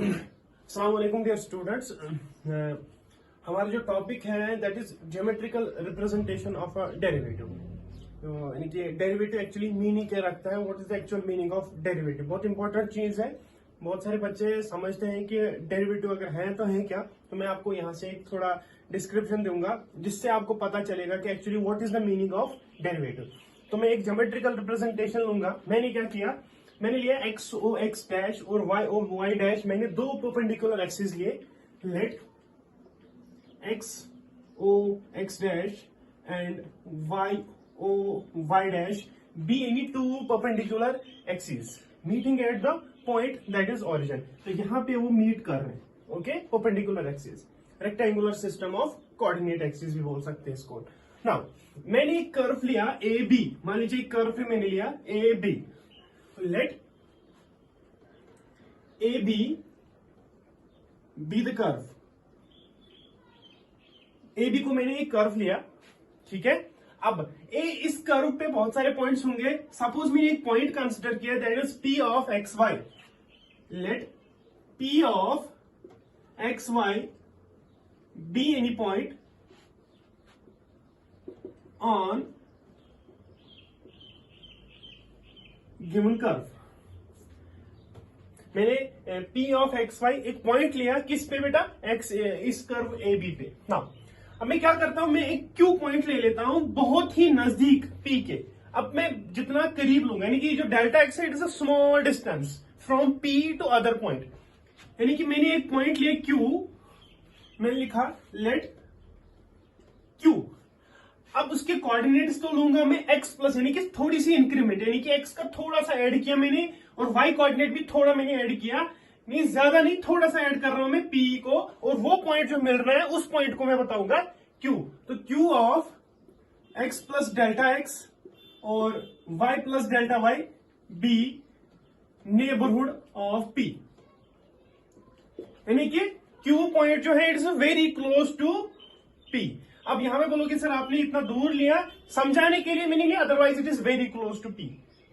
अस्सलाम वालेकुम dear students. हमारा जो टॉपिक है that is geometrical representation of a derivative. यानी कि डेरिवेटिव एक्चुअली मीनिंग क्या रखता है, what is the actual meaning of derivative. बहुत इंपॉर्टेंट चीज है। बहुत सारे बच्चे समझते हैं कि डेरिवेटिव अगर है तो है क्या, तो मैं आपको यहाँ से एक थोड़ा डिस्क्रिप्शन दूंगा जिससे आपको पता चलेगा कि actually what is the meaning of derivative. तो मैं एक ज्योमेट्रिकल रिप्रेजेंटेशन लूंगा। मैंने क्या किया, मैंने लिया एक्स ओ एक्स डैश और वाई ओ वाई डैश। मैंने दो परपेंडिकुलर एक्सिस लिए। Let X O X dash and Y O Y dash be any two perpendicular axis meeting at the point that is origin. तो यहां पे वो meet कर रहे हैं। Okay, perpendicular axis, rectangular system of coordinate axis भी बोल सकते हैं इसको। नाउ मैंने एक कर्व लिया ए बी। मान लीजिए एक कर्व मैंने लिया A B. Let AB be the curve। AB को मैंने एक कर्व लिया, ठीक है। अब इस कर्व पे बहुत सारे पॉइंट्स होंगे। सपोज मैंने एक पॉइंट कंसिडर किया that is P of X Y. Let P of X Y be any point on given curve. मैंने P ऑफ एक्स वाई एक पॉइंट लिया, किस पे बेटा, एक्स, इस कर्व ए बी पे। ना अब मैं क्या करता हूं, मैं एक Q पॉइंट ले लेता हूं बहुत ही नजदीक P के। अब मैं जितना करीब लूंगा, यानी कि जो डेल्टा एक्स है it is a small distance from P to other point. यानी कि मैंने एक पॉइंट लिया Q, मैंने लिखा लेट Q। अब उसके कोऑर्डिनेट्स तो लूंगा मैं x प्लस, यानी कि थोड़ी सी इंक्रीमेंट, यानी कि x का थोड़ा सा ऐड किया मैंने, और y कोऑर्डिनेट भी थोड़ा मैंने ऐड किया। नहीं ज्यादा नहीं, थोड़ा सा ऐड कर रहा हूं मैं p को, और वो पॉइंट जो मिल रहा है उस पॉइंट को मैं बताऊंगा q। तो q of x plus delta x और y plus delta y be neighbourhood of p। यानी कि q पॉइंट जो है it is very close to p। अब यहां पे बोलोगे सर आपने इतना दूर लिया, समझाने के लिए मैंने लिया, otherwise it is very close to P,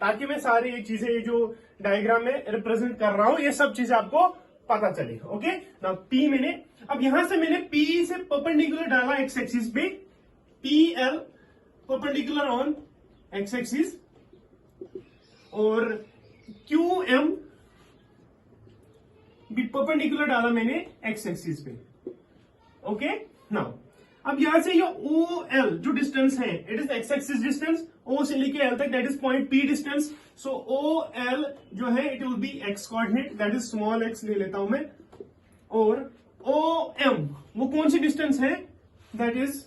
ताकि मैं सारी ये चीजें, ये जो डायग्राम में रिप्रेजेंट कर रहा हूं, ये सब चीजें आपको पता चले। ओके ना, P मैंने, अब यहां से मैंने P से परपेंडिकुलर डाला एक्स एक्सिस पे, PL perpendicular on x axis, और QM भी परपेंडिकुलर डाला मैंने एक्स एक्सिस पे। ओके नाउ अब यहां से ये OL जो डिस्टेंस है it is x axis distance, O से लेके L तक that is point P distance. So OL जो है it will B x coordinate, that is small x ले लेता हूं मैं, और OM वो कौन सी डिस्टेंस है, that is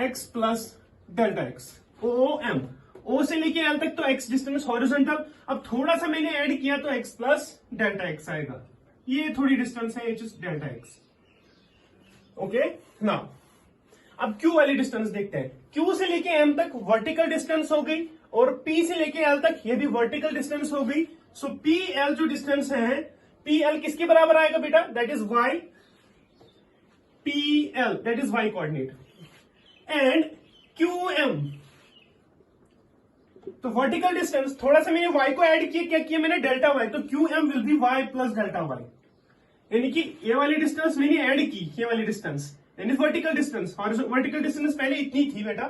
x plus delta x। OM O से लेके L तक तो x डिस्टेंस हॉरिजॉन्टल, अब थोड़ा सा मैंने ऐड किया तो x प्लस डेल्टा x आएगा। ये थोड़ी डिस्टेंस है, it is delta x। Okay now अब Q वाली डिस्टेंस देखते हैं। Q से लेके M तक वर्टिकल डिस्टेंस हो गई, और P से लेके L तक ये भी वर्टिकल डिस्टेंस हो गई। सो PL जो डिस्टेंस है, PL किसके बराबर आएगा बेटा, that is Y। PL that is Y coordinate, and QM तो वर्टिकल डिस्टेंस, थोड़ा सा मैंने Y को ऐड किया, क्या किया मैंने, डेल्टा Y। तो QM will be Y plus delta Y। यानी कि ये वाली डिस्टेंस मैंने ऐड की, ये वाली डिस्टेंस यानी वर्टिकल डिस्टेंस। वर्टिकल डिस्टेंस पहले इतनी थी बेटा,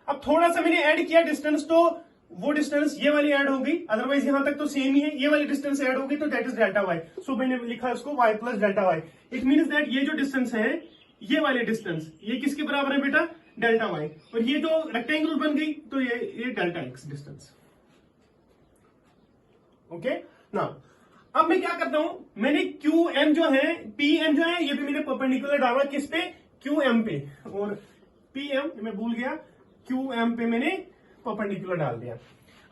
अब थोड़ा सा मैंने ऐड किया डिस्टेंस, तो वो डिस्टेंस ये वाली ऐड हो गई, अदरवाइज यहां तक तो सेम ही है। ये वाली डिस्टेंस ऐड हो गई तो that is delta Y. So मैंने लिखा इसको y plus delta Y. It means that ये जो डिस्टेंस है, ये वाली डिस्टेंस, ये किसके बराबर है बेटा, डेल्टा वाई, और ये जो रेक्टेंगल बन गई तो ये डेल्टा एक्स डिस्टेंस। ओके ना अब मैं क्या करता हूं, मैंने QM जो है, PM जो है, ये भी मैंने परपेंडिकुलर डाला किस पे, QM पे, और PM मैं भूल गया, QM पे मैंने परपेंडिकुलर डाल दिया।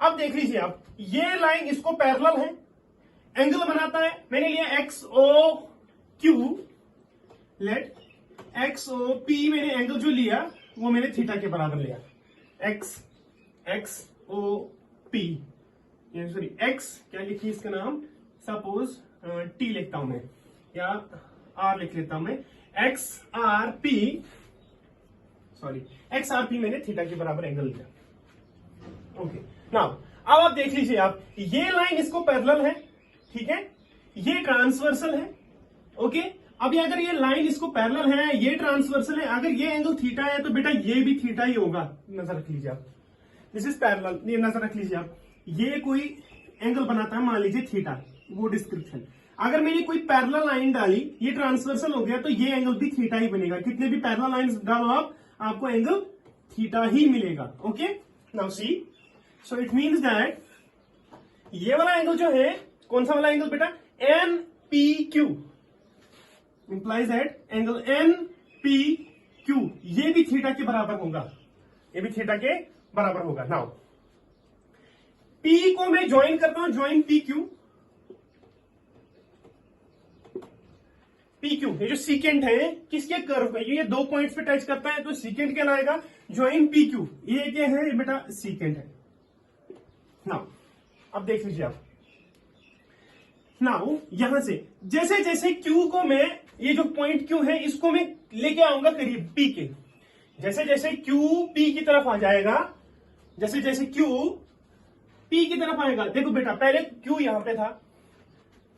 अब देख लीजिए आप, ये लाइन इसको पैरेलल है, एंगल बनाता है। मैंने लिया XOQ, लेट XOP, मैंने एंगल जो लिया वो मैंने थीटा के बराबर लिया, XOP, सॉरी X क्या लिखी इसका नाम, सपोज T लिखता हूं मैं, या R लिख लेता हूं मैं, XRP मैंने थीटा के बराबर एंगल लिया। ओके नाउ अब आप देख लीजिए आप, ये लाइन इसको पैरेलल है, ठीक है, ये ट्रांसवर्सल है, ओके। अभी अगर ये लाइन इसको पैरेलल है, ये ट्रांसवर्सल है, अगर ये एंगल थीटा है तो बेटा ये भी थीटा ही होगा। नजर रख लीजिए आप, दिस इज पैरेलल, ये नजर रख लीजिए आप। ये कोई एंगल बनाता है, मान लीजिए थीटा, वो डिस्क्रिप्शन। अगर मैंने कोई पैरेलल लाइन डाली, ये ट्रांसवर्सल हो गया, तो ये एंगल भी थीटा ही बनेगा। कितने भी पैरेलल लाइंस डालो आप, आपको एंगल थीटा ही मिलेगा, okay. Now see, so it means that ये वाला एंगल जो है, कौन सा वाला एंगल बेटा, N P Q, implies that angle N P Q ये भी थीटा के बराबर होगा, ये भी थीटा के बराबर होगा। नाउ पी को मैं ज्वाइन करता हूं, join P Q, P Q ये जो सीकेंट है किसके कर्व पे, ये दो पॉइंट्स पे टच करता है तो सीकेंट कहलाएगा। ज्वाइन पी क्यू, ये क्या है, ये बेटा सीकेंट है। नाउ अब देख लीजिए आप, नाउ यहां से जैसे जैसे Q को मैं, ये जो पॉइंट Q है इसको मैं लेके आऊंगा करीब P के, जैसे जैसे Q P की तरफ आ जाएगा, जैसे जैसे Q P की तरफ आएगा, देखो बेटा पहले Q यहां पे था,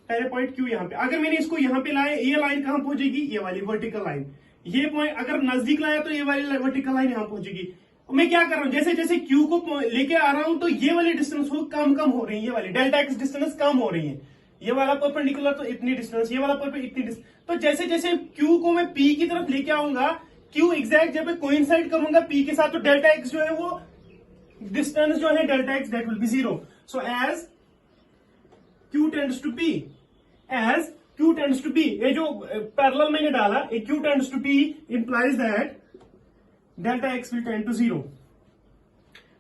पहले पॉइंट Q यहां पे, अगर मैंने इसको यहां पे लाया, ये लाइन कहां पहुंचेगी, ये वाली वर्टिकल लाइन। ये पॉइंट अगर नजदीक लाया तो ये वाली वर्टिकल लाइन यहां पहुंचेगी। मैं क्या कर रहा हूं, जैसे जैसे Q को लेके आ रहा हूं तो ये वाली डिस्टेंस वो कम कम हो रही है, ये वाली डेल्टा एक्स डिस्टेंस कम हो रही है। ये वाला परपेंडिकुलर तो इतनी डिस्टेंस, ये वाला इतनी डिस्टेंस, तो जैसे जैसे Q को मैं P की तरफ लेके आऊंगा, Q एग्जैक्ट जब मैं कोइंसाइड करूंगा P के साथ, तो डेल्टा एक्स जो है वो डिस्टेंस जो है delta X that will be zero. So as Q tends to P, as Q tends to P, ये जो पैरेलल मैंने डाला, ये Q tends to P implies that delta x will tend to zero,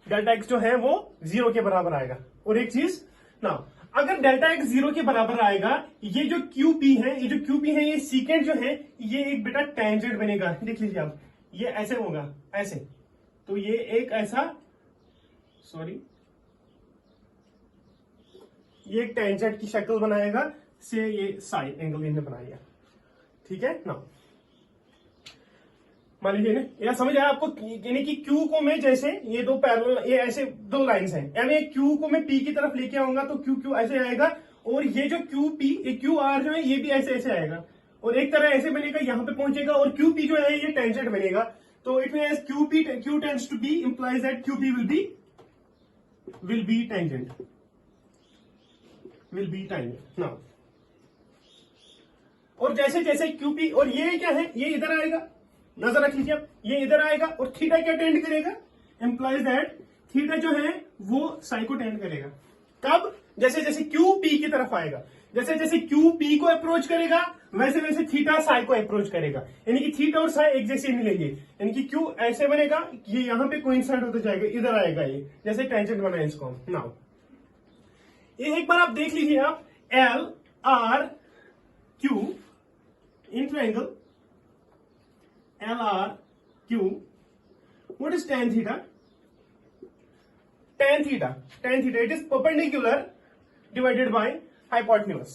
delta X जो है वो zero के बराबर आएगा। और एक चीज ना, अगर डेल्टा एक्स जीरो के बराबर आएगा, ये जो QP है, ये जो QP है, ये सीकेंट जो है, ये एक बेटा टेंजेंट बनेगा। देख लीजिए आप, ये ऐसे होगा, ऐसे, तो ये एक ऐसा, सॉरी, ये एक टेंजेंट की शक्ल बनाएगा, से ये साइड एंगल इन्हें बनाएगा, ठीक है ना। मान लीजिए ना, यह समझ आया आपको, यानी कि Q को मैं जैसे, ये दो पैरेलल, ये ऐसे दो लाइंस हैं, यानी Q को मैं P की तरफ लेके आऊंगा तो QQ ऐसे आएगा, और ये जो QP, ये QR जो है ये भी ऐसे ऐसे आएगा, और एक तरह ऐसे बनेगा, यहां पे पहुंचेगा, और QP जो है ये टेंजेंट बनेगा। तो it means Q tends to P implies that QP will be tangent, now. और जैसे जैसे QP, और ये क्या है, ये इधर आएगा, नजर रख लीजिए आप, ये इधर आएगा, और थीटा क्या टेंड करेगा, इंप्लाइज दैट थीटा जो है वो साई को टेंड करेगा। कब, जैसे जैसे Q P की तरफ आएगा, जैसे जैसे Q P को अप्रोच करेगा, वैसे वैसे थीटा साई को अप्रोच करेगा, यानी कि थीटा और साई एक जैसे मिलेंगे, यानी कि Q ऐसे बनेगा, ये यहां पे कोइंसाइड होता जाएगा, इधर आएगा, ये जैसे टेंजेंट बना है इसको। नाउ ये एक बार आप देख लीजिए आप, L R Q in triangle LRQ, what is tan theta? Tan theta, it is perpendicular divided by hypotenuse.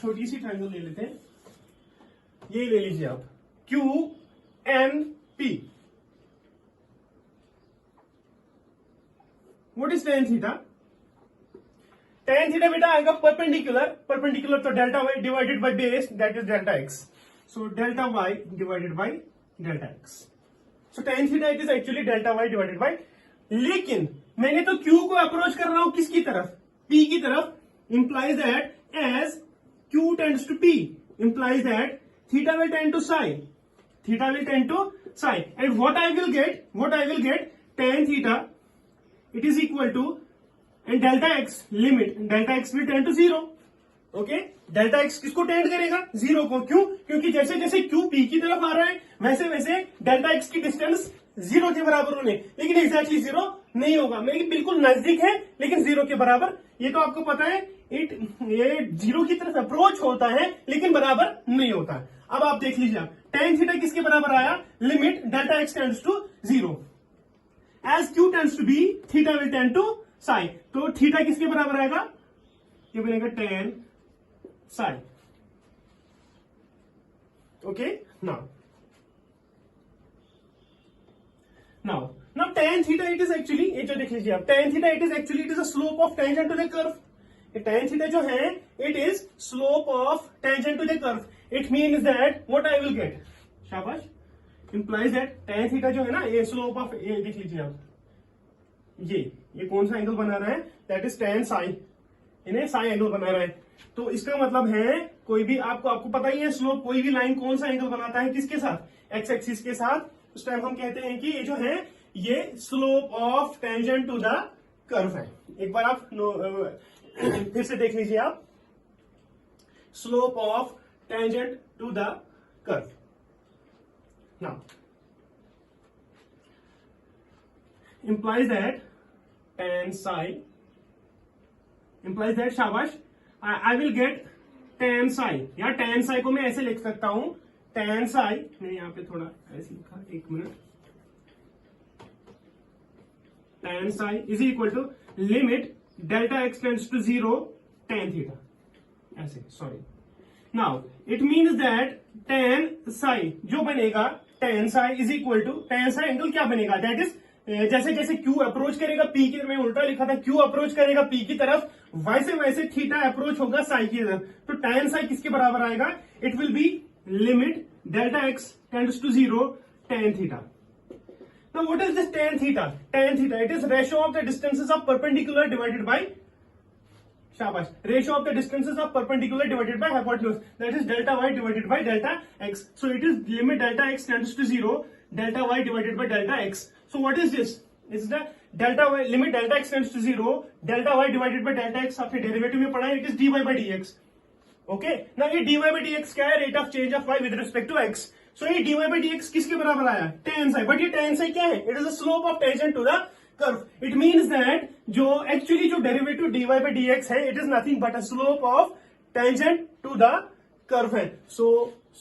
छोटी सी ट्रायंगल ले लेते हैं, ये ले लीजिए आप, QNP. What is tan theta? Tan theta बेटा आएगा परपेंडिकुलर तो delta y divided by base, that is delta x. So delta y divided by delta x. So tan theta it is actually delta y divided by, लेकिन मैंने तो Q को approach कर रहा हूं किसकी तरफ, P की तरफ, implies that as Q tends to P implies that theta will tend to psi, and what I will get tan theta it is equal to, and delta x limit, delta x will tend to 0, okay. Delta x किसको tend करेगा, zero को, क्यों, क्योंकि जैसे जैसे Q P की तरफ आ रहा है, वैसे वैसे डेल्टा एक्स की डिस्टेंस जीरो के बराबर होने, लेकिन एग्जैक्टली जीरो नहीं होगा, मेरी बिल्कुल नजदीक है लेकिन जीरो के बराबर, ये तो आपको पता है, ये जीरो की तरफ अप्रोच होता है लेकिन बराबर नहीं होता है। अब आप देख लीजिए, tan थीटा किसके बराबर आया, limit delta x tends to zero, as Q tends to B theta will tend to psi, तो थीटा किसके बराबर आएगा, ये बनेगा tan psi, okay. Now tan theta it is actually, ये जो देख लीजिए आप, tan theta it is actually, it is a slope of tangent to the curve, tan theta जो है it is slope of tangent to the curve. It means that what I will get, शाबाश, implies that tan theta जो है ना ये slope of, ये देख लीजिए आप, ये कौन सा एंगल बना रहा है, दैट इज tan साई, इन्हें साई एंगल बना रहा है। तो इसका मतलब है कोई भी आपको पता ही है स्लोप, कोई भी लाइन कौन सा एंगल बनाता है किसके साथ, एक्स एक्सिस के साथ। उस टाइम हम कहते हैं कि ये जो है ये slope of tangent to the curve है। एक बार आप फिर से देख लीजिए आप, slope of tangent to the curve. Now implies that tan psi implies that, शाबाश, I will get tan psi, या tan psi को मैं ऐसे लिख सकता हूं, tan psi, मैंने यहां पे थोड़ा ऐसे लिखा, एक minute, tan psi is equal to limit delta x tends to 0 tan theta, ऐसे, sorry. Now it means that tan psi जो बनेगा, tan psi is equal to tan psi angle क्या बनेगा, दैट इज जैसे जैसे Q अप्रोच करेगा P की, मैं उल्टा लिखा था, Q अप्रोच करेगा P की तरफ, वैसे वैसे थीटा अप्रोच होगा साई की तरफ। तो tan साई किसके बराबर आएगा, it will be limit delta x tends to 0 tan theta. Now what is this tan theta? tan theta it is ratio of the distances of perpendicular divided by, शाबाश, ratio of the distances of perpendicular divided by hypotenuse, that is delta y divided by delta x. So it is limit delta x tends to 0 delta y divided by delta x. So what is this? It's the delta y, limit delta x tends to 0, delta y divided by delta x, आपने derivative में पढ़ा है, it is dy by dx. Okay? Now ये dy by dx क्या है, rate of change of y with respect to x. So ये dy by dx किसके बराबर आया, tan psi, but ये tan psi क्या है, it is a slope of tangent to the curve. It means that जो actually जो derivative dy by dx है, it is nothing but a slope of tangent to the curve है. So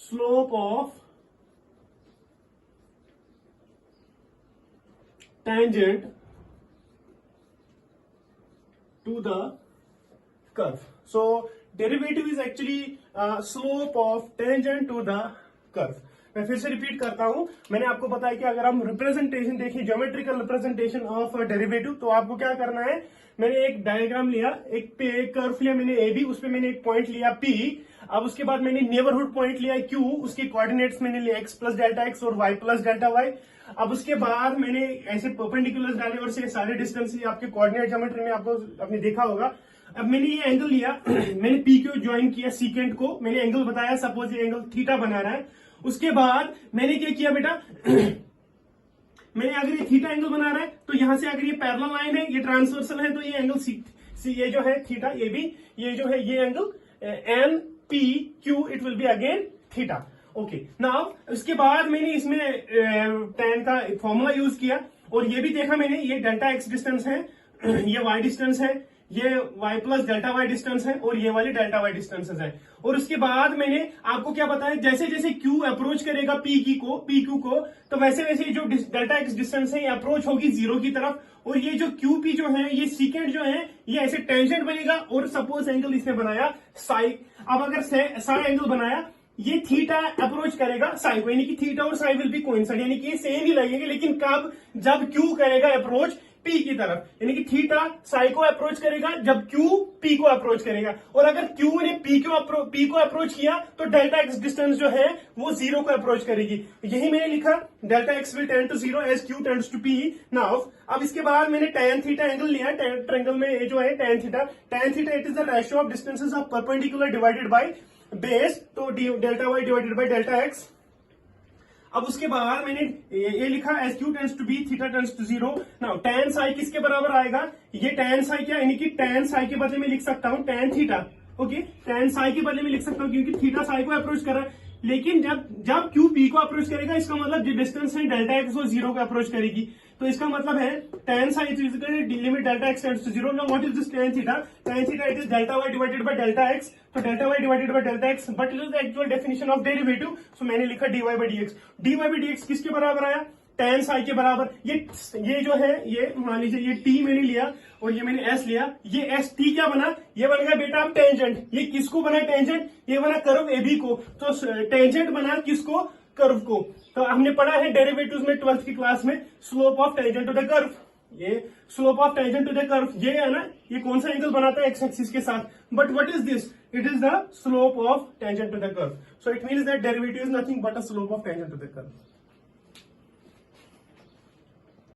slope of tangent to the curve. So derivative is actually slope of tangent to the curve. मैं फिर से repeat करता हूं, मैंने आपको बताया कि अगर हम रिप्रेजेंटेशन देखें, ज्योमेट्रिकल रिप्रेजेंटेशन ऑफ डेरिवेटिव, तो आपको क्या करना है, मैंने एक डायग्राम लिया, एक कर्व लिया मैंने ए बी, उस पर मैंने एक पॉइंट लिया पी, अब उसके बाद मैंने नेबरहुड पॉइंट लिया क्यू, उसके कोऑर्डिनेट्स मैंने लिया एक्स प्लस डेल्टा एक्स और वाई प्लस डेल्टा वाई। अब उसके बाद मैंने ऐसे परपेंडिकुलर डाले और से सारे डिस्टेंस आपके कोऑर्डिनेट ज्योमेट्री में आपको आपने देखा होगा। अब मैंने ये एंगल लिया, मैंने पी क्यू ज्वाइन किया सीकेंड को, मैंने एंगल बताया, सपोज ये एंगल थीटा बना रहा है। उसके बाद मैंने क्या किया बेटा, मैंने अगर ये थीटा एंगल बना रहा है तो यहां से अगर ये पैरेलल लाइन है, ये ट्रांसवर्सल है, तो ये एंगल सी ये जो है थीटा, ये भी ये जो है ये angle N P Q, it will be again theta. Okay, now उसके बाद मैंने इसमें tan का फॉर्मूला यूज किया और ये भी देखा मैंने, ये डेल्टा एक्स डिस्टेंस है, ये वाई डिस्टेंस है, ये y plus delta Y distance है और ये वाली डेल्टा वाई डिस्टेंसेस है। और उसके बाद मैंने आपको क्या बताया, जैसे जैसे Q अप्रोच करेगा पी क्यू को, तो वैसे वैसे जो डेल्टा एक्स डिस्टेंस है ये अप्रोच होगी 0 की तरफ, और ये जो क्यू पी जो है, ये सीकेंड जो है, ये ऐसे टेंजेंट बनेगा। और सपोज एंगल इसने बनाया साई, अब अगर साई एंगल बनाया, ये थीटा अप्रोच करेगा साई को, यानी कि थीटा और साई विल बी कोइंसाइड, यानी कि सेम ही लगेंगे, लेकिन कब, जब क्यू करेगा अप्रोच पी की तरफ, यानी कि थीटा साई को अप्रोच करेगा जब क्यू पी को अप्रोच करेगा। और अगर क्यू ने पी को अप्रोच किया तो डेल्टा एक्स डिस्टेंस जो है वो 0 को अप्रोच करेगी। यही मैंने लिखा, delta x will tend to 0 as q tends to p. Now अब इसके बाद मैंने tan थीटा एंगल लिया, ट्रायंगल में ये जो है tan theta it is the ratio of distances of perpendicular divided by base, तो delta y divided by delta x. अब उसके बाद मैंने ये लिखा as q tends to B theta tends to 0। Now tan psi किसके बराबर आएगा, ये tan साई क्या, यानी कि tan साई के बदले में लिख सकता हूं tan theta. Okay, tan Sai के बदले में लिख सकता हूं क्योंकि थीटा साई को अप्रोच कर रहा है, लेकिन जब क्यू पी को अप्रोच करेगा, इसका मतलब जो डिस्टेंस है डेल्टा एक्स वो 0 को अप्रोच करेगी, तो इसका मतलब है tan psi is equal to limit delta x tends to 0। Now what is this tan theta it is delta y divided by delta x, तो delta y divided by delta x, but it is the actual definition of derivative, so मैंने लिखा dy bye dx किसके बराबर आया, tan Sai के बराबर। ये जो है, ये मान लीजिए ये t मैंने लिया और ये मैंने s लिया, ये s t क्या बना, ये बन गया बेटा अब टेंजेंट। ये किसको बना टेंजेंट, ये बना कर्व AB को, तो टेंजेंट बना किसको, कर्व को। तो हमने पढ़ा है डेरिवेटिव्स में 12th की क्लास में, slope of tangent to the curve. ये slope of tangent to the curve ये है ना, ये कौन सा एंगल बनाता है एक्स एक्सिस के साथ, but what is this, it is the slope of tangent to the curve. So it means that derivative is nothing but a slope of tangent to the curve.